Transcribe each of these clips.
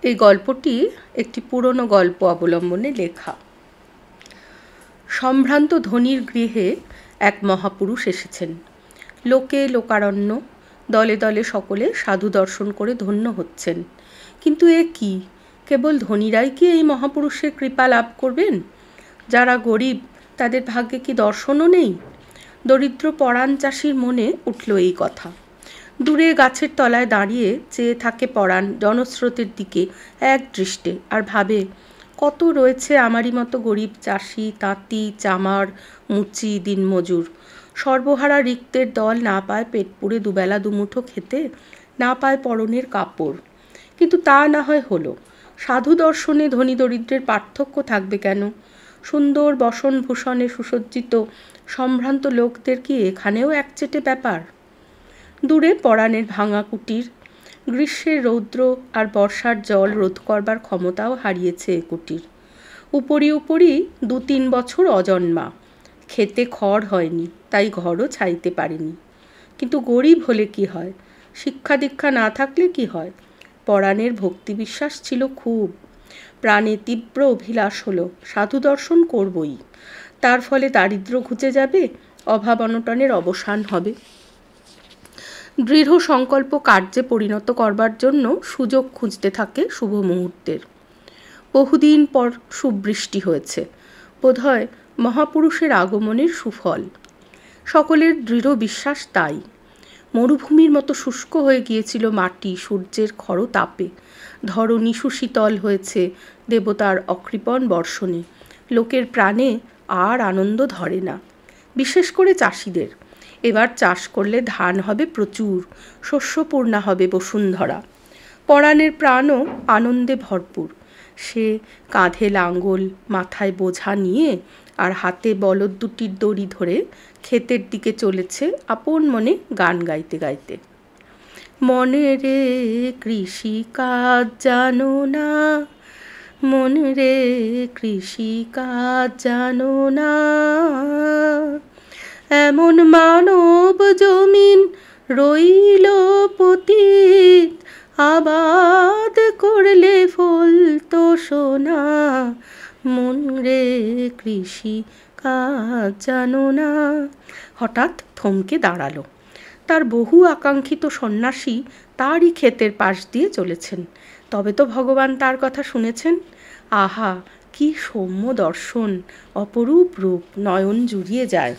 এই গল্পটি একটি পুরনো গল্প অবলম্বনে লেখা। সম্ভ্রান্ত ধনীর গৃহে এক মহাপুরুষ এসেছেন। লোকে লোকারণ্য, দলে দলে সকলে সাধু দর্শন করে ধন্য হচ্ছেন। কিন্তু এ কি, কেবল ধনীরাই কি এই মহাপুরুষের কৃপা লাভ করবেন? যারা গরিব তাদের ভাগ্যে কি দর্শনও নেই? দরিদ্র পরাণ চাষির মনে উঠল এই কথা। দূরে গাছের তলায় দাঁড়িয়ে চেয়ে থাকে পরাণ জনস্রোতের দিকে এক দৃষ্টে, আর ভাবে, কত রয়েছে আমারই মতো গরিব চাষি, তাঁতি, চামার, মুচি, দিনমজুর। সর্বহারা রিক্তের দল না পায় পেট পুড়ে দুবেলা দুমুঠো খেতে, না পায় পরনের কাপড়। কিন্তু তা না হয় হলো, সাধু দর্শনে ধনী দরিদ্রের পার্থক্য থাকবে কেন? সুন্দর বসন ভূষণে সুসজ্জিত সম্ভ্রান্ত লোকদের কি এখানেও একচেটে ব্যাপার? দূরে পরাণের ভাঙা কুটির, গ্রীষ্মের রৌদ্র আর বর্ষার জল রোধ করবার ক্ষমতাও হারিয়েছে এ কুটির। উপরি 2-3 বছর অজন্মা, খেতে খড় হয়নি, তাই ঘরও ছাইতে পারেনি। কিন্তু গরিব হলে কি হয়, শিক্ষা দীক্ষা না থাকলে কি হয়? পরাণের ভক্তি বিশ্বাস ছিল খুব, প্রাণে তীব্র অভিলাষ হলো সাধু দর্শন করবই। তার ফলে দারিদ্র্য ঘুচে যাবে, অভাব অনটনের অবসান হবে। দৃঢ় সংকল্প কার্যে পরিণত করবার জন্য সুযোগ খুঁজতে থাকে শুভ মুহূর্তের। বহুদিন পর সুবৃষ্টি হয়েছে, বোধহয় মহাপুরুষের আগমনের সুফল। সকলের দৃঢ় বিশ্বাস তাই। মরুভূমির মতো শুষ্ক হয়ে গিয়েছিল মাটি সূর্যের খড় তাপে। ধরণী সুশীতল হয়েছে দেবতার অকৃপণ বর্ষণে। লোকের প্রাণে আর আনন্দ ধরে না, বিশেষ করে চাষিদের। এবার চাষ করলে ধান হবে প্রচুর, শস্যপূর্ণা হবে বসুন্ধরা। পরাণের প্রাণও আনন্দে ভরপুর। সে কাঁধে লাঙ্গল, মাথায় বোঝা নিয়ে আর হাতে বলদ দুটির দড়ি ধরে ক্ষেতের দিকে চলেছে আপন মনে গান গাইতে গাইতে। মনে রে কৃষি কাজ জানো না, মন রে কৃষি কাজ জানো না, এমন মানব জমিন রইল পতিত, আবাদ করলে ফল তো সোনা, মন রে কৃষি কাজ জানো না। হঠাৎ থমকে দাঁড়ালো। তার বহু আকাঙ্ক্ষিত সন্ন্যাসী তারই ক্ষেতের পাশ দিয়ে চলেছেন। তবে তো ভগবান তার কথা শুনেছেন। আহা, কি সৌম্য দর্শন, অপরূপ রূপ, নয়ন জুড়িয়ে যায়।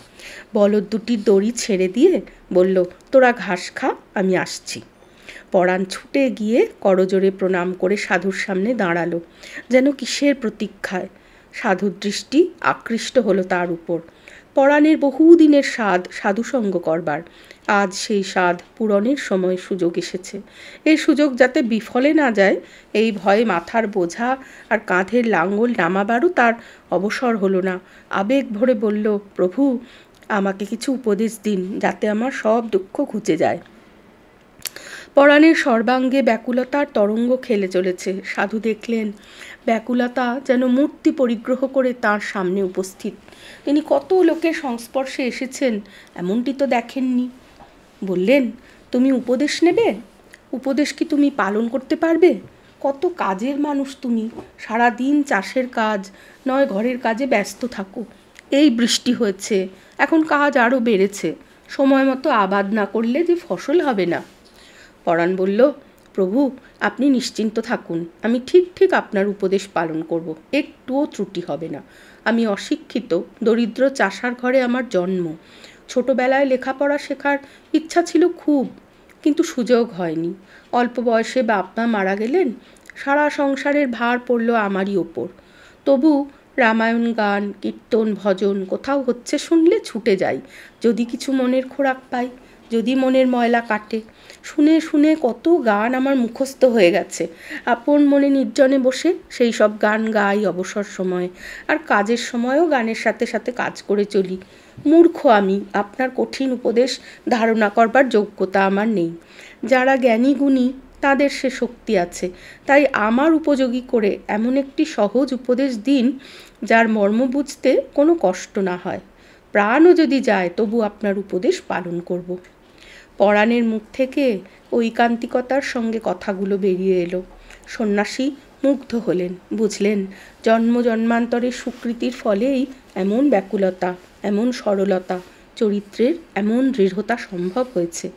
বলদ দুটির দড়ি ছেড়ে দিয়ে বলল, তোরা ঘাস খা, আমি আসছি। পরাণ ছুটে গিয়ে করজোড়ে প্রণাম করে সাধুর সামনে দাঁড়ালো, যেন কিসের প্রতীক্ষায়। সাধুর দৃষ্টি আকৃষ্ট হলো তার উপর। পরাণের বহুদিনের স্বাদ সাধুসঙ্গ করবার, আজ সেই স্বাদ পূরণের সময় সুযোগ এসেছে। এই সুযোগ যাতে বিফলে না যায়, এই ভয়ে মাথার বোঝা আর কাঁধের লাঙ্গল নামাবারও তার অবসর হলো না। আবেগ ভরে বলল, প্রভু, আমাকে কিছু উপদেশ দিন, যাতে আমার সব দুঃখ ঘুচে যায়। পরাণের সর্বাঙ্গে ব্যাকুলতার তরঙ্গ খেলে চলেছে। সাধু দেখলেন ব্যাকুলতা যেন মূর্তি পরিগ্রহ করে তার সামনে উপস্থিত। তিনি কত লোকের সংস্পর্শে এসেছেন, এমনটি তো দেখেননি। বললেন, তুমি উপদেশ নেবে? উপদেশ কি তুমি পালন করতে পারবে? কত কাজের মানুষ তুমি, সারা দিন চাষের কাজ নয় ঘরের কাজে ব্যস্ত থাকো। এই বৃষ্টি হয়েছে, এখন কাজ আরও বেড়েছে, সময় মতো আবাদ না করলে যে ফসল হবে না। পরাণ বলল, প্রভু, আপনি নিশ্চিন্ত থাকুন, আমি ঠিক আপনার উপদেশ পালন করব, একটুও ত্রুটি হবে না। আমি অশিক্ষিত, দরিদ্র চাষার ঘরে আমার জন্ম। ছোটবেলায় লেখাপড়া শেখার ইচ্ছা ছিল খুব, কিন্তু সুযোগ হয়নি। অল্প বয়সে বাপ মা মারা গেলেন, সারা সংসারের ভার পড়ল আমারই ওপর। তবু রামায়ণ গান, কীর্তন, ভজন কোথাও হচ্ছে শুনলে ছুটে যাই, যদি কিছু মনের খোরাক পাই, যদি মনের ময়লা কাটে। শুনে শুনে কত গান আমার মুখস্থ হয়ে গেছে। আপন মনে নির্জনে বসে সেই সব গান গাই অবসর সময়, আর কাজের সময়ও গানের সাথে সাথে কাজ করে চলি। মূর্খ আমি, আপনার কঠিন উপদেশ ধারণা করবার যোগ্যতা আমার নেই। যারা জ্ঞানী গুণী তাদের সে শক্তি আছে, তাই আমার উপযোগী করে এমন একটি সহজ উপদেশ দিন, যার মর্ম বুঝতে কোনো কষ্ট না হয়। প্রাণও যদি যায় তবু আপনার উপদেশ পালন করব। পরাণের মুখ থেকে ঐকান্তিকতার সঙ্গে কথাগুলো বেরিয়ে এলো। সন্ন্যাসী মুগ্ধ হলেন, বুঝলেন জন্ম জন্মান্তরের সুকৃতির ফলেই এমন ব্যাকুলতা, এমন সরলতা, চরিত্রের এমন দৃঢ়তা সম্ভব হয়েছে।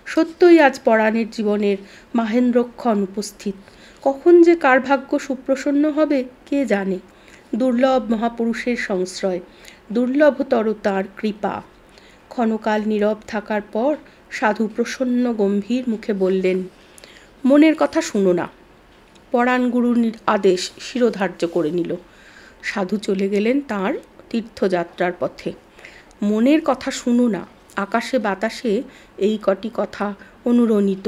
সত্যই আজ পরাণের জীবনের মাহেন্দ্রক্ষণ উপস্থিত। কখন যে কার ভাগ্য সুপ্রসন্ন হবে কে জানে। দুর্লভ মহাপুরুষের সংশ্রয়, দুর্লভতর তাঁর কৃপা। ক্ষণকাল নীরব থাকার পর সাধু প্রসন্ন গম্ভীর মুখে বললেন, মনের কথা শুনো না। পরাণ গুরুর আদেশ শিরোধার্য করে নিল। সাধু চলে গেলেন তাঁর তীর্থযাত্রার পথে। মনের কথা শুনো না, আকাশে বাতাসে এই কটি কথা অনুরণিত।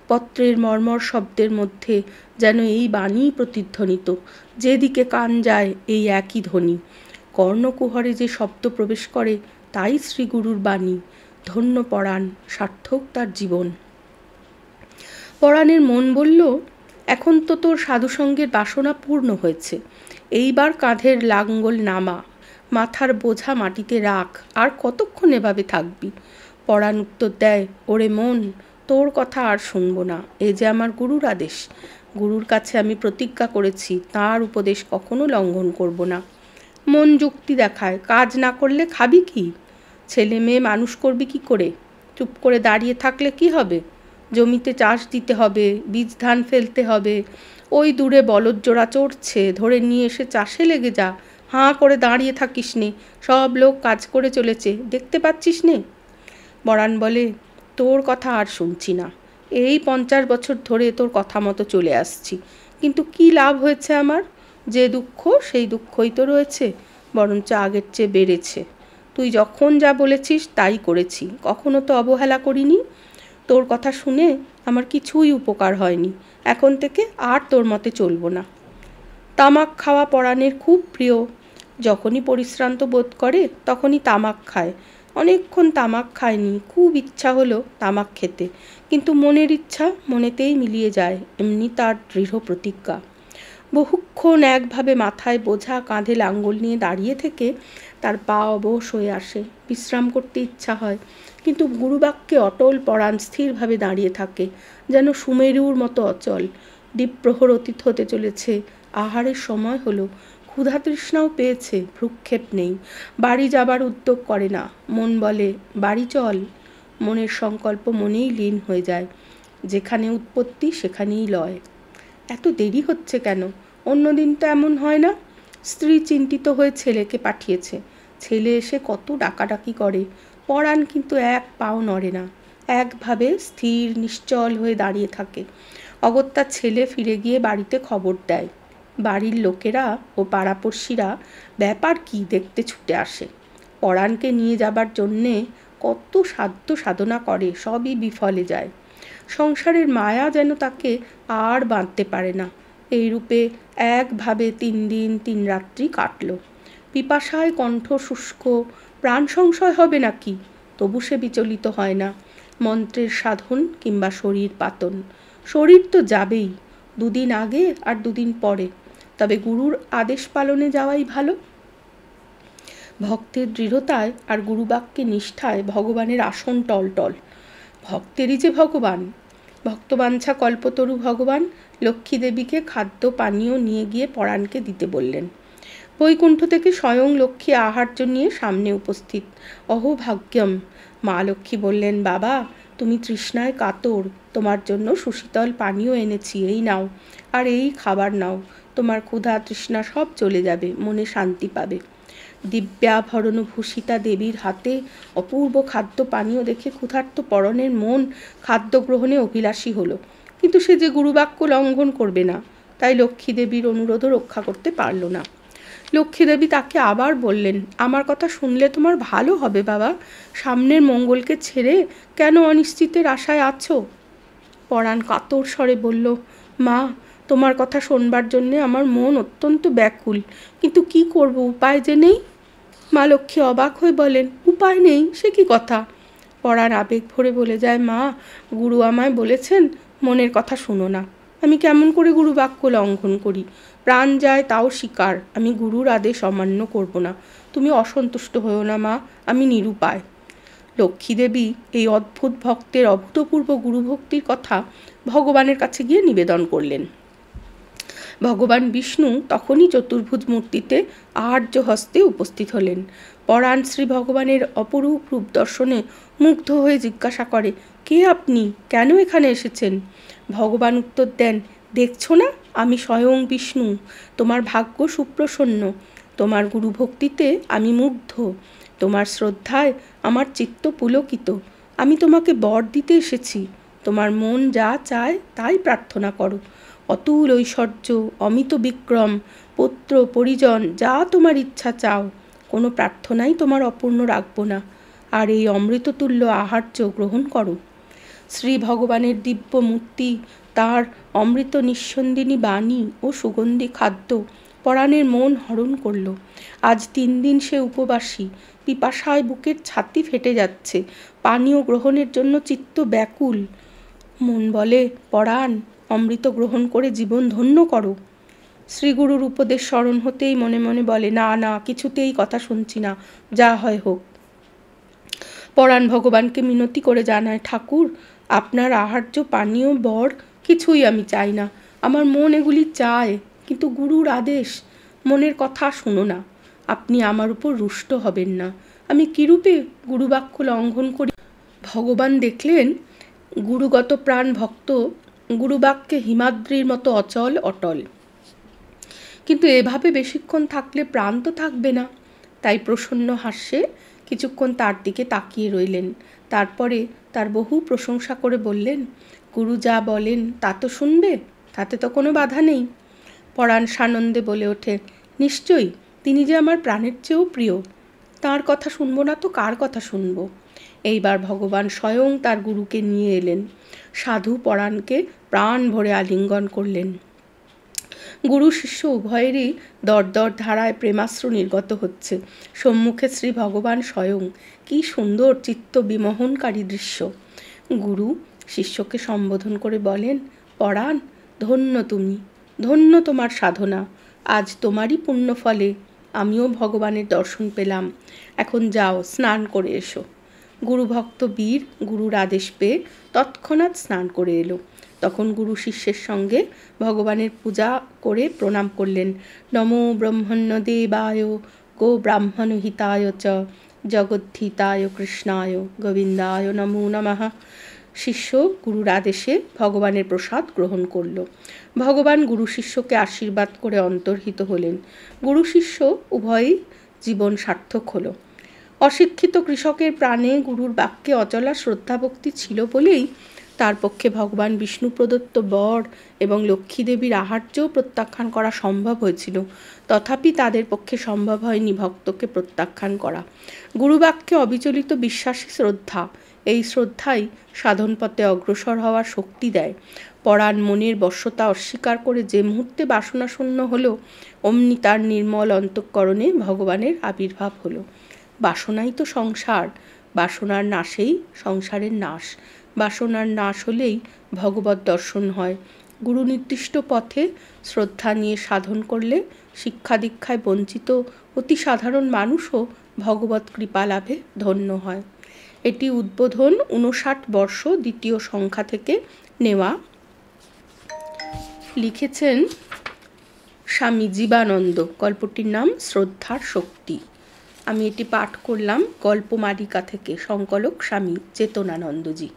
পত্রের মর্মর শব্দের মধ্যে যেন এই বাণী প্রতিধ্বনিত। যেদিকে কান যায় এই একই ধ্বনি। কর্ণকুহরে যে শব্দ প্রবেশ করে তাই শ্রীগুরুর বাণী। ধন্য পরাণ, সার্থক তার জীবন। পরাণের মন বলল, এখন তো তোর সাধুসঙ্গের বাসনা পূর্ণ হয়েছে, এইবার কাঁধের লাঙ্গল নামা, মাথার বোঝা মাটিতে রাখ, আর কতক্ষণ এভাবে থাকবি। পরাণ উত্তর দেয়, ওরে মন, তোর কথা আর শুনবো না, এ যে আমার গুরুর আদেশ। গুরুর কাছে আমি প্রতিজ্ঞা করেছি তাঁর উপদেশ কখনো লঙ্ঘন করব না। মন যুক্তি দেখায়, কাজ না করলে খাবি কি? ছেলে মেয়ে মানুষ করবি কি করে? চুপ করে দাঁড়িয়ে থাকলে কি হবে? জমিতে চাষ দিতে হবে, বীজ ধান ফেলতে হবে। ওই দূরে বলদ জোড়া চড়ছে, ধরে নিয়ে এসে চাষে লেগে যা। হাঁ করে দাঁড়িয়ে থাকিস নে, সব লোক কাজ করে চলেছে, দেখতে পাচ্ছিস নে। পরাণ বলে, তোর কথা আর শুনছি না। এই 50 বছর ধরে তোর কথা মতো চলে আসছি, কিন্তু কি লাভ হয়েছে আমার? যে দুঃখ সেই দুঃখই তো রয়েছে, বরঞ্চ আগের চেয়ে বেড়েছে। তুই যখন যা বলেছিস তাই করেছি, কখনো তো অবহেলা করিনি। তোর কথা শুনে আমার কিছুই উপকার হয়নি, এখন থেকে আর তোর মতে চলবো না। তামাক খাওয়া পরাণের খুব প্রিয়। যখনই পরিশ্রান্ত বোধ করে তখনই তামাক খায়। অনেকক্ষণ তামাক খায়নি, খুব ইচ্ছা হলো তামাক খেতে, কিন্তু মনের ইচ্ছা মনেতেই মিলিয়ে যায়, এমনি তার দৃঢ় প্রতিজ্ঞা। বহুক্ষণ একভাবে মাথায় বোঝা, কাঁধে লাঙ্গল নিয়ে দাঁড়িয়ে থেকে তার পা অবশ হয়ে আসে, বিশ্রাম করতে ইচ্ছা হয়, কিন্তু গুরুবাক্যে অটল পরাণ স্থিরভাবে দাঁড়িয়ে থাকে, যেন সুমেরুর মতো অচল। দ্বীপ্রহর অতীত হতে চলেছে, আহারের সময় হলো, ক্ষুধা তৃষ্ণাও পেয়েছে, ভ্রুক্ষেপ নেই। বাড়ি যাবার উদ্যোগ করে না, মন বলে বাড়ি চল। মনের সংকল্প মনেই লীন হয়ে যায়, যেখানে উৎপত্তি সেখানেই লয়। এত দেরি হচ্ছে কেন? অন্যদিন তো এমন হয় না। স্ত্রী চিন্তিত হয়ে ছেলেকে পাঠিয়েছে, ছেলে এসে কত ডাকাডাকি করে, পরাণ কিন্তু এক পাও নড়ে না, একভাবে স্থির নিশ্চল হয়ে দাঁড়িয়ে থাকে। অগত্যা ছেলে ফিরে গিয়ে বাড়িতে খবর দেয়। বাড়ির লোকেরা ও পাড়াপড়শিরা ব্যাপার কি দেখতে ছুটে আসে। পরাণকে নিয়ে যাবার জন্যে কত সাধ্য সাধনা করে, সবই বিফলে যায়। সংসারের মায়া যেন তাকে আর বাঁধতে পারে না। এইরূপে একভাবে 3 দিন 3 রাত্রি কাটল। পিপাসায় কণ্ঠ শুষ্ক, প্রাণ সংশয় হবে নাকি, তবু সে বিচলিত হয় না। মন্ত্রের সাধন কিংবা শরীর পাতন, শরীর তো যাবেই, 2 দিন আগে আর 2 দিন পরে, তবে গুরুর আদেশ পালনে যাওয়াই ভালো। ভক্তের দৃঢ়তায় আর গুরুবাক্যে নিষ্ঠায় ভগবানের আসন টলটল। ভক্তেরই যে ভগবান। ভক্তবাঞ্ছা কল্পতরু ভগবান লক্ষ্মী দেবীকে খাদ্য পানীয় নিয়ে গিয়ে পরাণকে দিতে বললেন। বৈকুণ্ঠ থেকে স্বয়ং লক্ষ্মী আহার্য নিয়ে সামনে উপস্থিত। অহো ভাগ্যম! মা লক্ষ্মী বললেন, বাবা তুমি তৃষ্ণায় কাতর, তোমার জন্য সুশীতল পানীয় এনেছি, এই নাও, আর এই খাবার নাও, তোমার ক্ষুধা তৃষ্ণা সব চলে যাবে, মনে শান্তি পাবে। দিব্যাভরণ ভূষিতা দেবীর হাতে অপূর্ব খাদ্য পানীয় দেখে ক্ষুধার্ত পরাণের মন খাদ্য গ্রহণে অভিলাষী হলো, কিন্তু সে যে গুরুবাক্য লঙ্ঘন করবে না, তাই লক্ষ্মী দেবীর অনুরোধও রক্ষা করতে পারল না। লক্ষ্মী দেবী তাকে আবার বললেন, আমার কথা শুনলে তোমার ভালো হবে বাবা, সামনের মঙ্গলকে ছেড়ে কেন অনিশ্চিতের আশায় আছো? পরাণ কাতর স্বরে বলল, মা তোমার কথা শোনবার জন্যে আমার মন অত্যন্ত ব্যাকুল, কিন্তু কি করব, উপায় যে নেই। মা লক্ষ্মী অবাক হয়ে বলেন, উপায় নেই, সে কি কথা? পরাণ আবেগ ভরে বলে যায়, মা গুরু আমায় বলেছেন মনের কথা শুনো না। আমি কেমন করে গুরু বাক্য লঙ্ঘন করি? প্রাণ যায় তাও স্বীকার, আমি গুরুর আদেশ অমান্য করব না। তুমি অসন্তুষ্ট হও না মা, আমি নিরুপায়। লক্ষ্মীদেবী এই অদ্ভুত ভক্তের অভূতপূর্ব গুরুভক্তির কথা ভগবানের কাছে গিয়ে নিবেদন করলেন। ভগবান বিষ্ণু তখনই চতুর্ভুজ মূর্তিতে আহার্য হস্তে উপস্থিত হলেন। পরাণ শ্রী ভগবানের অপরূপ রূপ দর্শনে মুগ্ধ হয়ে জিজ্ঞাসা করে, কে আপনি, কেন এখানে এসেছেন? ভগবান উত্তর দেন, দেখছো না, আমি স্বয়ং বিষ্ণু। তোমার ভাগ্য সুপ্রসন্ন, তোমার গুরু ভক্তিতে আমি মুগ্ধ, তোমার শ্রদ্ধায় আমার চিত্ত পুলকিত। আমি তোমাকে বর দিতে এসেছি, তোমার মন যা চায় তাই প্রার্থনা করো। অতুল ঐশ্বর্য, অমিত বিক্রম, পুত্র পরিজন, যা তোমার ইচ্ছা চাও, কোনো প্রার্থনাই তোমার অপূর্ণ রাখব না। আর এই অমৃততুল্য আহার্য গ্রহণ করো। শ্রী ভগবানের দিব্য মূর্তি, তার অমৃত নিঃসন্দিনী বাণী ও সুগন্ধি খাদ্য পরাণের মন হরণ করল। আজ 3 দিন সে উপবাসী, পিপাসায় বুকের ছাতি ফেটে যাচ্ছে, পানীয় গ্রহণের জন্য চিত্ত ব্যাকুল। মন বলে, পরাণ, অমৃত গ্রহণ করে জীবন ধন্য করো। শ্রীগুরুর উপদেশ স্মরণ হতেই মনে মনে বলে, না না, কিছুতেই কথা শুনছি না, যা হয় হোক। পরাণ ভগবানকে মিনতি করে জানায়, ঠাকুর, আপনার আহার্য পানীয় বর কিছুই আমি চাই না। আমার মন এগুলি চায়, কিন্তু গুরুর আদেশ, মনের কথা শুনো না। আপনি আমার উপর রুষ্ট হবেন না। আমি কিরূপে গুরুবাক্য লঙ্ঘন করি? ভগবান দেখলেন গুরুগত প্রাণ ভক্ত গুরুবাক্যে হিমাদ্রির মতো অচল অটল। কিন্তু এভাবে বেশিক্ষণ থাকলে প্রাণ তো থাকবে না। তাই প্রসন্ন হাস্যে কিছুক্ষণ তার দিকে তাকিয়ে রইলেন। তারপরে তার বহু প্রশংসা করে বললেন, গুরু যা বলেন তা তো শুনবে, তাতে তো কোনো বাধা নেই। পরাণ সানন্দে বলে ওঠে, নিশ্চয়ই, তিনি যে আমার প্রাণের চেয়েও প্রিয়, তার কথা শুনবো না তো কার কথা শুনবো? এইবার ভগবান স্বয়ং তার গুরুকে নিয়ে এলেন। সাধু পরাণকে প্রাণ ভরে আলিঙ্গন করলেন। গুরু শিষ্য উভয়েরই দরদর ধারায় প্রেমাশ্রু নির্গত হচ্ছে। সম্মুখে শ্রী ভগবান স্বয়ং, কি সুন্দর চিত্ত বিমোহনকারী দৃশ্য। গুরু শিষ্যকে সম্বোধন করে বলেন, পরাণ, ধন্য তুমি, ধন্য তোমার সাধনা। আজ তোমারই পুণ্য ফলে আমিও ভগবানের দর্শন পেলাম। এখন যাও, স্নান করে এসো। গুরুভক্ত বীর গুরুর আদেশ পেয়ে তৎক্ষণাৎ স্নান করে এলো। তখন গুরু শিষ্যের সঙ্গে ভগবানের পূজা করে প্রণাম করলেন। নমো ব্রহ্মণ্য দেবায় গো ব্রাহ্মণ হিতায় চ জগদ্ধিতায় কৃষ্ণায় গোবিন্দায় নমো নমঃ। শিষ্য গুরুর আদেশে ভগবানের প্রসাদ গ্রহণ করল। ভগবান গুরু শিষ্যকে আশীর্বাদ করে অন্তর্হিত হলেন। গুরু শিষ্য উভয়ই জীবন সার্থক হলো। অশিক্ষিত কৃষকের প্রাণে গুরুর বাক্যে অচলা শ্রদ্ধাভক্তি ছিল বলেই তার পক্ষে ভগবান বিষ্ণু প্রদত্ত বর এবং লক্ষ্মীদেবীর আহার্যও প্রত্যাখ্যান করা সম্ভব হয়েছিল। তথাপি তাদের পক্ষে সম্ভব হয়নি ভক্তকে প্রত্যাখ্যান করা। গুরুবাক্যে অবিচলিত বিশ্বাসী শ্রদ্ধা, এই শ্রদ্ধাই সাধনপথে অগ্রসর হওয়ার শক্তি দেয়। পরাণ মনের বশ্যতা অস্বীকার করে যে মুহূর্তে বাসনাশূন্য হলো, অমনি তার নির্মল অন্তঃকরণে ভগবানের আবির্ভাব হলো। বাসনাই তো সংসার, বাসনার নাশেই সংসারের নাশ। বাসনার নাশ হলেই ভগবত দর্শন হয়। গুরু নির্দিষ্ট পথে শ্রদ্ধা নিয়ে সাধন করলে শিক্ষা দীক্ষায় বঞ্চিত অতি সাধারণ মানুষও ভগবত কৃপা লাভে ধন্য হয়। এটি উদ্বোধন 59 বর্ষ দ্বিতীয় সংখ্যা থেকে নেওয়া। লিখেছেন স্বামী জীবানন্দ। গল্পটির নাম শ্রদ্ধার শক্তি। আমি এটি পাঠ করলাম গল্পমালিকা থেকে। সংকলক স্বামী চেতনানন্দজি।